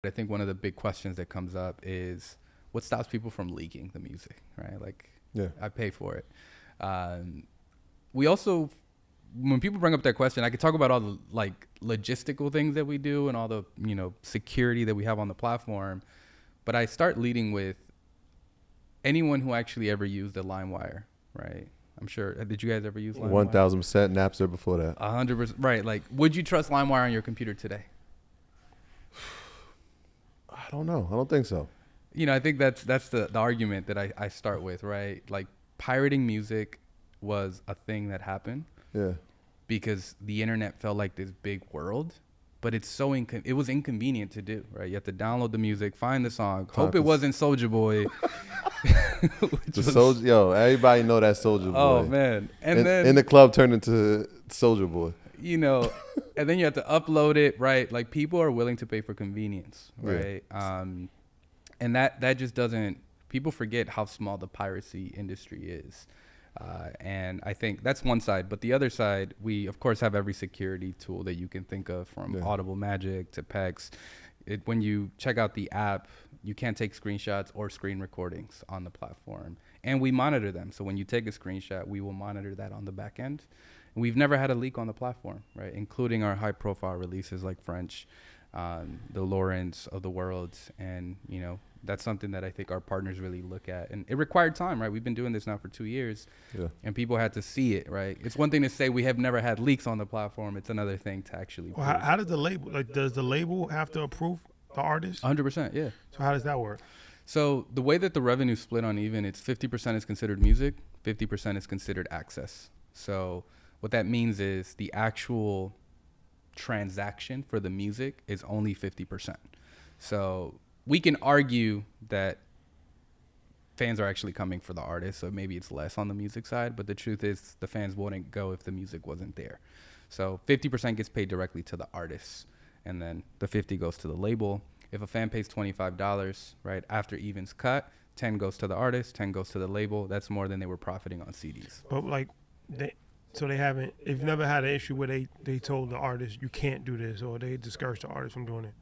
I think one of the big questions that comes up is what stops people from leaking the music, right? Like, Yeah. I pay for it. We also, when people bring up that question, I could talk about all the like logistical things that we do and all the, security that we have on the platform. But I start leading with anyone who actually ever used a Limewire, right? I'm sure. Did you guys ever use Limewire? 1000% Napster before that. 100%. Right. Like, would you trust Limewire on your computer today? I don't know. I don't think so. I think that's the argument that I start with, right? Like, pirating music was a thing that happened Yeah. because the internet felt like this big world, but it's so it was inconvenient to do, right? You have to download the music, find the song, hope it wasn't Soulja Boy. Everybody know that Soulja Boy. Oh man. And then in the club turned into Soulja Boy. And then you have to upload it, right? Like, people are willing to pay for convenience, right? Yeah. And that just doesn't, people forget how small the piracy industry is. And I think that's one side. But the other side, we, of course, have every security tool that you can think of, from Audible Magic to Pex. When you check out the app, you can't take screenshots or screen recordings on the platform. And we monitor them. So when you take a screenshot, we will monitor that on the back end. And we've never had a leak on the platform, right? Including our high-profile releases like French, the Lawrence of the world. And, that's something that I think our partners really look at. And it required time, right? We've been doing this now for 2 years, and people had to see it, right? It's one thing to say we have never had leaks on the platform. It's another thing to actually. Well, how does the label, does the label have to approve the artist? 100%, yeah. So how does that work? So the way that the revenue split on Even, it's 50% is considered music, 50% is considered access. So what that means is the actual transaction for the music is only 50%. So we can argue that fans are actually coming for the artist, so maybe it's less on the music side, but the truth is the fans wouldn't go if the music wasn't there. So 50% gets paid directly to the artist, and then the 50 goes to the label. If a fan pays $25, right, after Even's cut, 10 goes to the artist, 10 goes to the label. That's more than they were profiting on CDs. But they've never had an issue where they told the artist you can't do this, or they discouraged the artist from doing it.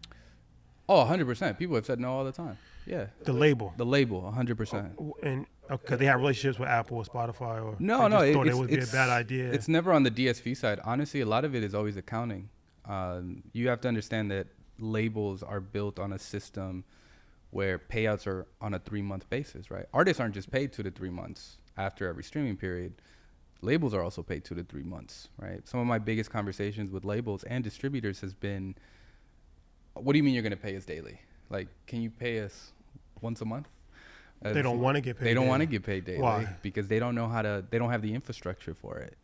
Oh, 100%. People have said no all the time. Yeah. The label. 100%. And they have relationships with Apple or Spotify, or no, thought it would be a bad idea. It's never on the DSP side. Honestly, a lot of it is always accounting. You have to understand that labels are built on a system where payouts are on a 3-month basis, right? Artists aren't just paid 2 to 3 months after every streaming period. Labels are also paid 2 to 3 months, right? Some of my biggest conversations with labels and distributors has been, what do you mean you're going to pay us daily? Like, can you pay us once a month? They don't want to get paid. They don't want to get paid daily. Why? Because they don't know they don't have the infrastructure for it,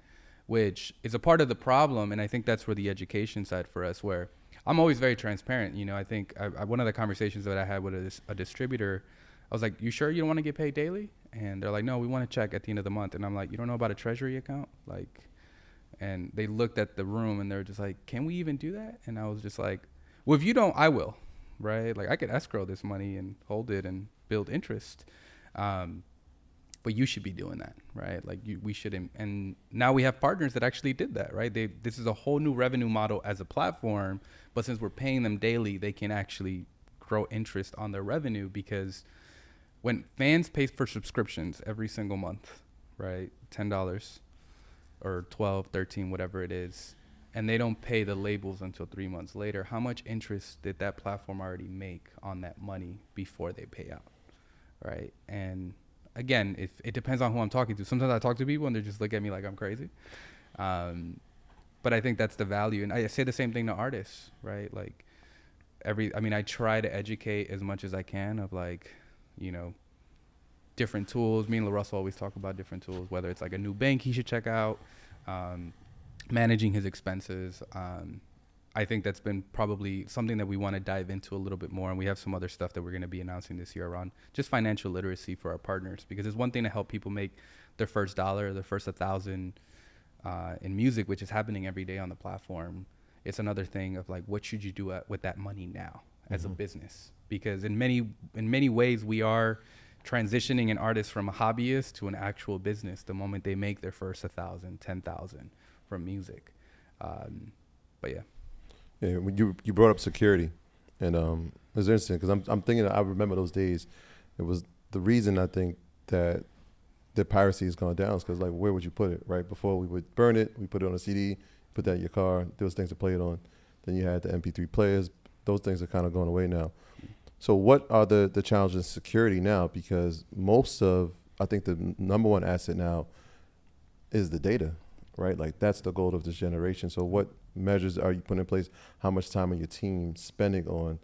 which is a part of the problem. And I think that's where the education side for us, where I'm always very transparent. I think one of the conversations that I had with a distributor, I was like, you sure you don't want to get paid daily? And they're like, no, we want to check at the end of the month. And I'm like, you don't know about a treasury account? And they looked at the room and they were just like, can we even do that? And I was just like, well, if you don't, I will, right? Like, I could escrow this money and hold it and build interest. But you should be doing that, right? Like, we shouldn't. And now we have partners that actually did that, right? This is a whole new revenue model as a platform, but since we're paying them daily, they can actually grow interest on their revenue, because when fans pay for subscriptions every single month, right? $10 or 12, 13, whatever it is, and they don't pay the labels until 3 months later, how much interest did that platform already make on that money before they pay out, right? And again, it depends on who I'm talking to. Sometimes I talk to people and they just look at me like I'm crazy. But I think that's the value. And I say the same thing to artists, right? Like, I try to educate as much as I can of, like, different tools. Me and LaRussell always talk about different tools, whether it's like a new bank he should check out, managing his expenses. I think that's been probably something that we want to dive into a little bit more. And we have some other stuff that we're going to be announcing this year around just financial literacy for our partners, because it's one thing to help people make their first dollar, their first 1,000 in music, which is happening every day on the platform. It's another thing of, like, what should you do with that money now as a business? Because in many ways we are transitioning an artist from a hobbyist to an actual business the moment they make their first 1,000, 10,000 from music. But yeah. Yeah, when you brought up security, and It's interesting because I'm thinking, I remember those days. It was the reason I think that the piracy has gone down is because, like, where would you put it, right? Before we would burn it, we put it on a CD, put that in your car, there was things to play it on. Then you had the MP3 players. Those things are kind of going away now. So what are the challenges in security now? Because I think the number one asset now is the data, right? Like, that's the goal of this generation. So what measures are you putting in place? How much time are your team spending on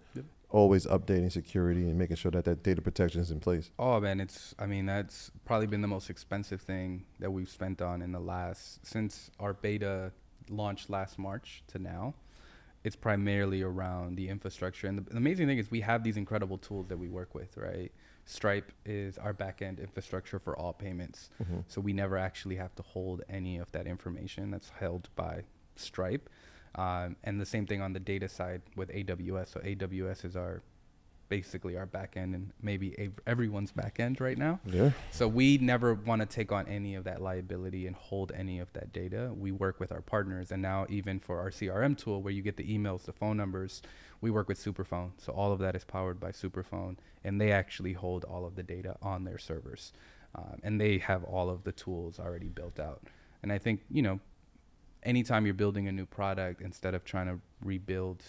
always updating security and making sure that data protection is in place? Oh man, that's probably been the most expensive thing that we've spent on since our beta launched last March to now. It's primarily around the infrastructure. And the amazing thing is we have these incredible tools that we work with, right? Stripe is our back-end infrastructure for all payments. Mm-hmm. So we never actually have to hold any of that information. That's held by Stripe. And the same thing on the data side with AWS. So AWS is basically our back-end and maybe everyone's back-end right now. Yeah. So we never want to take on any of that liability and hold any of that data. We work with our partners, and now even for our CRM tool where you get the emails, the phone numbers, we work with Superphone. So all of that is powered by Superphone, and they actually hold all of the data on their servers. And they have all of the tools already built out. And I think, anytime you're building a new product, instead of trying to rebuild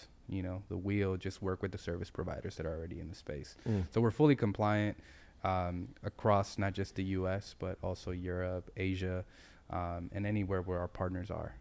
the wheel, just work with the service providers that are already in the space. So we're fully compliant across not just the US, but also Europe, Asia, and anywhere where our partners are.